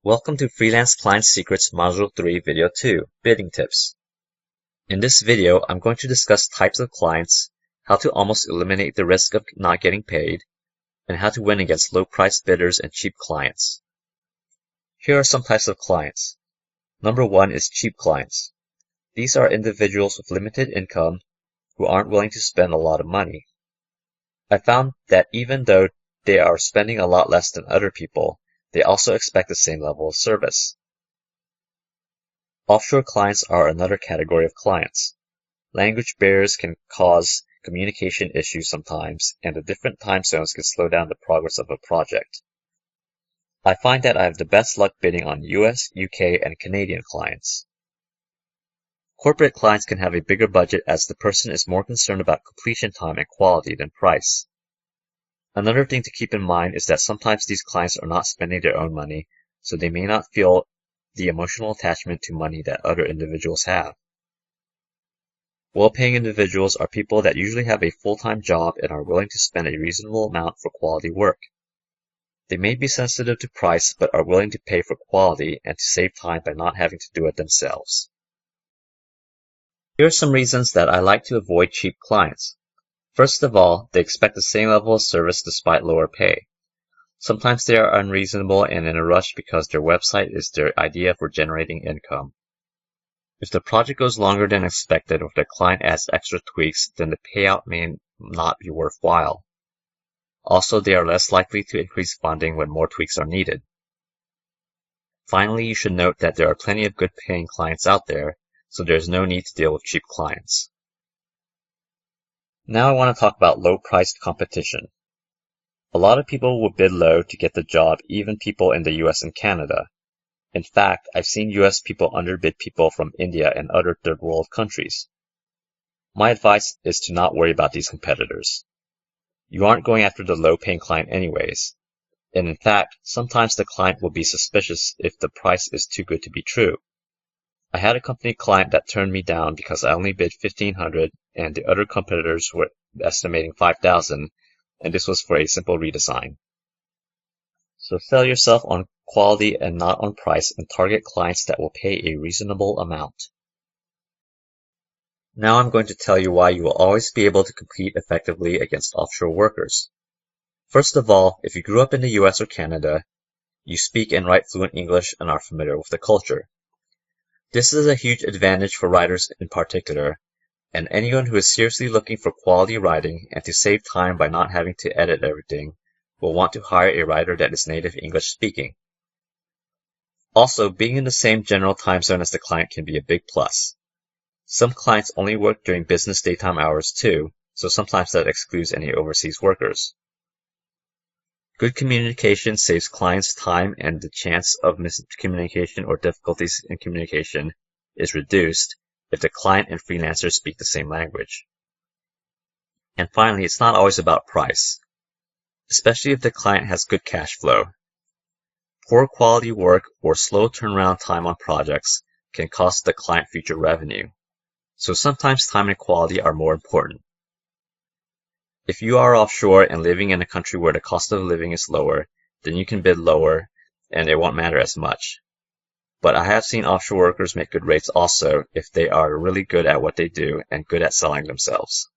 Welcome to Freelance Client Secrets Module 3 Video 2, Bidding Tips. In this video, I'm going to discuss types of clients, how to almost eliminate the risk of not getting paid, and how to win against low-priced bidders and cheap clients. Here are some types of clients. Number 1 is cheap clients. These are individuals with limited income who aren't willing to spend a lot of money. I found that even though they are spending a lot less than other people, they also expect the same level of service. Offshore clients are another category of clients. Language barriers can cause communication issues sometimes, and the different time zones can slow down the progress of a project. I find that I have the best luck bidding on US, UK, and Canadian clients. Corporate clients can have a bigger budget as the person is more concerned about completion time and quality than price. Another thing to keep in mind is that sometimes these clients are not spending their own money, so they may not feel the emotional attachment to money that other individuals have. Well-paying individuals are people that usually have a full-time job and are willing to spend a reasonable amount for quality work. They may be sensitive to price but are willing to pay for quality and to save time by not having to do it themselves. Here are some reasons that I like to avoid cheap clients. First of all, they expect the same level of service despite lower pay. Sometimes they are unreasonable and in a rush because their website is their idea for generating income. If the project goes longer than expected or if the client adds extra tweaks, then the payout may not be worthwhile. Also, they are less likely to increase funding when more tweaks are needed. Finally, you should note that there are plenty of good paying clients out there, so there is no need to deal with cheap clients. Now I want to talk about low-priced competition. A lot of people will bid low to get the job, even people in the US and Canada. In fact, I've seen US people underbid people from India and other third world countries. My advice is to not worry about these competitors. You aren't going after the low-paying client anyways. And in fact, sometimes the client will be suspicious if the price is too good to be true. I had a company client that turned me down because I only bid $1,500 and the other competitors were estimating $5,000, and this was for a simple redesign. So sell yourself on quality and not on price, and target clients that will pay a reasonable amount. Now I'm going to tell you why you will always be able to compete effectively against offshore workers. First of all, if you grew up in the US or Canada, you speak and write fluent English and are familiar with the culture. This is a huge advantage for writers in particular, and anyone who is seriously looking for quality writing and to save time by not having to edit everything will want to hire a writer that is native English speaking. Also, being in the same general time zone as the client can be a big plus. Some clients only work during business daytime hours too, so sometimes that excludes any overseas workers. Good communication saves clients time, and the chance of miscommunication or difficulties in communication is reduced if the client and freelancer speak the same language. And finally, it's not always about price, especially if the client has good cash flow. Poor quality work or slow turnaround time on projects can cost the client future revenue, so sometimes time and quality are more important. If you are offshore and living in a country where the cost of living is lower, then you can bid lower and it won't matter as much. But I have seen offshore workers make good rates also if they are really good at what they do and good at selling themselves.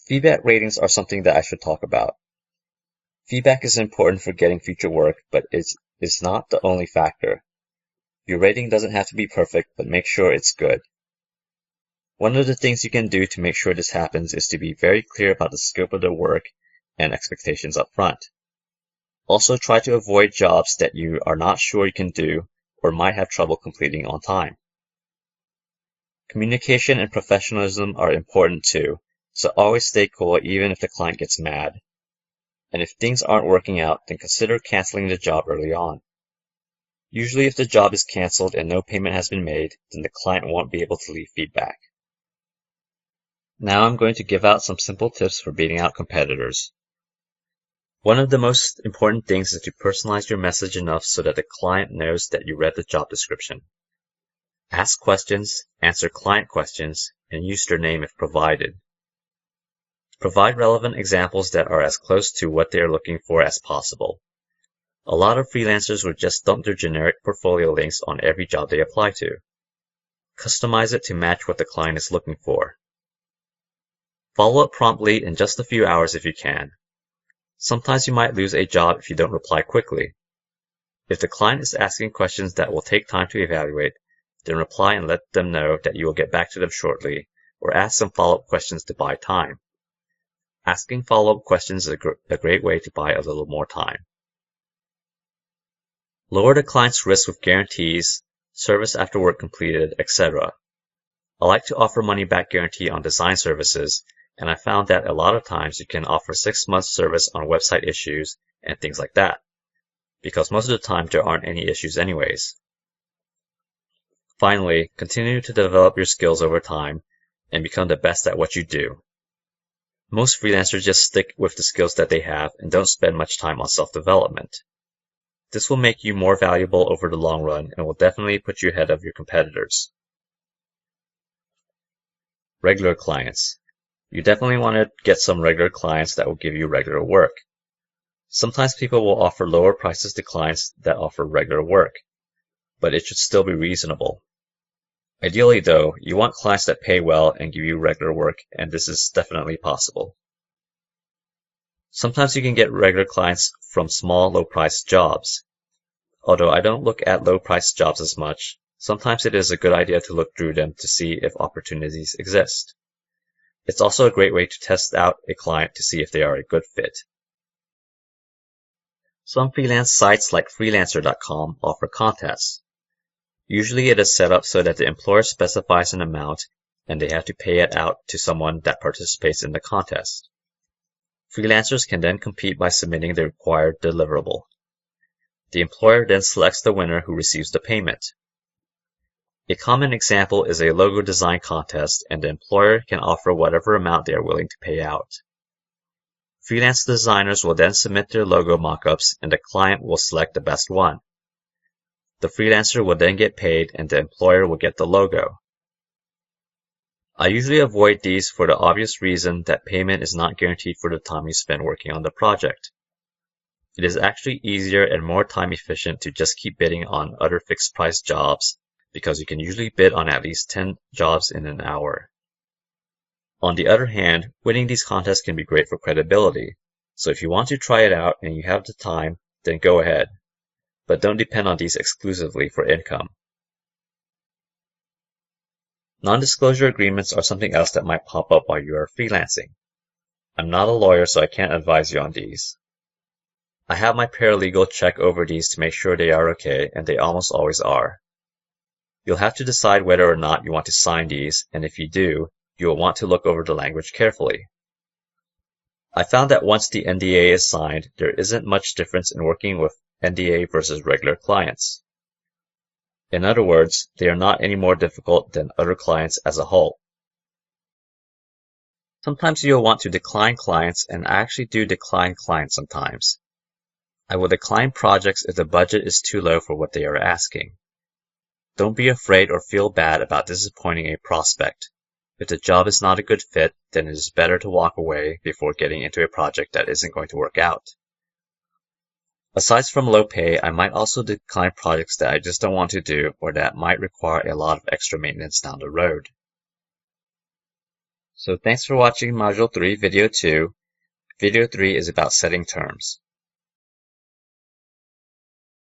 Feedback ratings are something that I should talk about. Feedback is important for getting future work, but it's not the only factor. Your rating doesn't have to be perfect, but make sure it's good. One of the things you can do to make sure this happens is to be very clear about the scope of the work and expectations up front. Also, try to avoid jobs that you are not sure you can do or might have trouble completing on time. Communication and professionalism are important too, so always stay cool even if the client gets mad. And if things aren't working out, then consider canceling the job early on. Usually if the job is canceled and no payment has been made, then the client won't be able to leave feedback. Now I'm going to give out some simple tips for beating out competitors. One of the most important things is to personalize your message enough so that the client knows that you read the job description. Ask questions, answer client questions, and use their name if provided. Provide relevant examples that are as close to what they are looking for as possible. A lot of freelancers would just dump their generic portfolio links on every job they apply to. Customize it to match what the client is looking for. Follow up promptly in just a few hours if you can. Sometimes you might lose a job if you don't reply quickly. If the client is asking questions that will take time to evaluate, then reply and let them know that you will get back to them shortly, or ask some follow-up questions to buy time. Asking follow-up questions is a great way to buy a little more time. Lower the client's risk with guarantees, service after work completed, etc. I like to offer money-back guarantee on design services, and I found that a lot of times you can offer 6 months service on website issues and things like that, because most of the time there aren't any issues anyways. Finally, continue to develop your skills over time and become the best at what you do. Most freelancers just stick with the skills that they have and don't spend much time on self-development. This will make you more valuable over the long run and will definitely put you ahead of your competitors. Regular clients. You definitely want to get some regular clients that will give you regular work. Sometimes people will offer lower prices to clients that offer regular work, but it should still be reasonable. Ideally though, you want clients that pay well and give you regular work, and this is definitely possible. Sometimes you can get regular clients from small, low-priced jobs. Although I don't look at low-priced jobs as much, sometimes it is a good idea to look through them to see if opportunities exist. It's also a great way to test out a client to see if they are a good fit. Some freelance sites like freelancer.com offer contests. Usually it is set up so that the employer specifies an amount and they have to pay it out to someone that participates in the contest. Freelancers can then compete by submitting the required deliverable. The employer then selects the winner who receives the payment. A common example is a logo design contest, and the employer can offer whatever amount they are willing to pay out. Freelance designers will then submit their logo mockups, and the client will select the best one. The freelancer will then get paid, and the employer will get the logo. I usually avoid these for the obvious reason that payment is not guaranteed for the time you spend working on the project. It is actually easier and more time efficient to just keep bidding on other fixed price jobs, because you can usually bid on at least 10 jobs in an hour. On the other hand, winning these contests can be great for credibility, so if you want to try it out and you have the time, then go ahead. But don't depend on these exclusively for income. Non-disclosure agreements are something else that might pop up while you are freelancing. I'm not a lawyer, so I can't advise you on these. I have my paralegal check over these to make sure they are okay, and they almost always are. You'll have to decide whether or not you want to sign these, and if you do, you will want to look over the language carefully. I found that once the NDA is signed, there isn't much difference in working with NDA versus regular clients. In other words, they are not any more difficult than other clients as a whole. Sometimes you'll want to decline clients, and I actually do decline clients sometimes. I will decline projects if the budget is too low for what they are asking. Don't be afraid or feel bad about disappointing a prospect. If the job is not a good fit, then it is better to walk away before getting into a project that isn't going to work out. Aside from low pay, I might also decline projects that I just don't want to do or that might require a lot of extra maintenance down the road. So thanks for watching Module 3, Video 2. Video 3 is about setting terms.